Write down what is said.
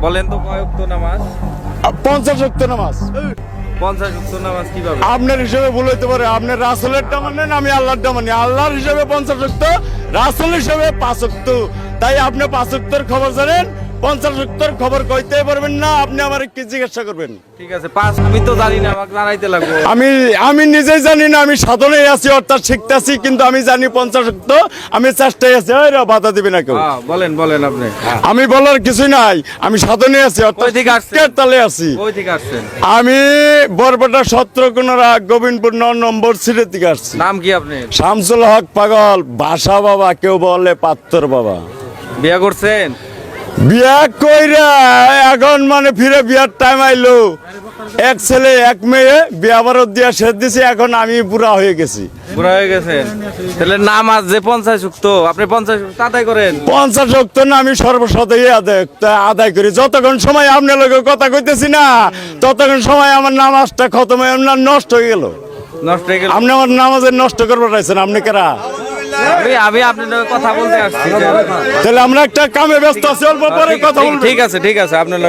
বলেন তো কয় ওয়াক্ত নামাজ? 50 ওয়াক্ত নামাজ। 50 ওয়াক্ত নামাজ কিভাবে? আপনার হিসেবে ভুল হইতে পারে, আপনি রাসূলেরটা মানেন, আমি আল্লাহরটা মানি। আল্লাহর হিসেবে 50 ওয়াক্ত, রাসূল হিসেবে 5 ওয়াক্ত। তাই আপনি 5 ওয়াক্তের খবর জানেন, 50 ওয়াক্তের খবর কইতে পারবেন না। আপনি আমারে কি জিজ্ঞাসা করবেন? ঠিক আছে, 5 আমি তো জানি না, আমাকে জানাইতে লাগবে। আমি নিজেই জানি না, আমি সাধনায় আছি, অর্থাৎ শিখতেছি, কিন্তু আমি জানি 50 ওয়াক্ত। আমি চেষ্টায় আছি। ওই রে, বাধা দিবে না কেউ। বলেন আপনি। আমি বলার কিছুই নাই, আমি সাধনায় আছি, অর্থাৎ কই থেকে আসছেন? শিক্ষার তালে আছি। কই থেকে আসছেন? আমি বরপেটা সত্রকোনারা গোবিন্দপুর 9 নম্বর সিটের থেকে আসছি। নাম কি আপনি? শামসুল হক পাগল, ভাষা বাবা, কেউ বলে পাত্তর বাবা। বিয়ে করছেন? বিয়া কইরা এখন মানে ফিরে বিয়ার টাইম আইলো। এক ছেলে এক মেয়ে, বিয়া বারত দিয়া শেষ দিছি। এখন আমি বুড়া হয়ে গেছি। বুড়া হয়ে গেছেন, তাহলে নামাজ যে 50 ওয়াক্ত, আপনি 50 ওয়াক্ত আদায় করেন? 50 ওয়াক্ত না, আমি সর্বশতই আদায় করি। যতক্ষণ সময় আপনার লগে কথা কইতেছি না, ততক্ষণ সময় আমার নামাজটা খতম হয়ে নষ্ট হয়ে গেল। নষ্ট হয়ে গেল? আপনি আমার নামাজের নষ্ট করবার চাইছেন, আপনি কারা? আমি আপনার লগে কথা বলতে আসছি। তাহলে আমরা একটা কামে ব্যস্ত আছি, অল্প পরে কথা বলবো। ঠিক আছে আপনার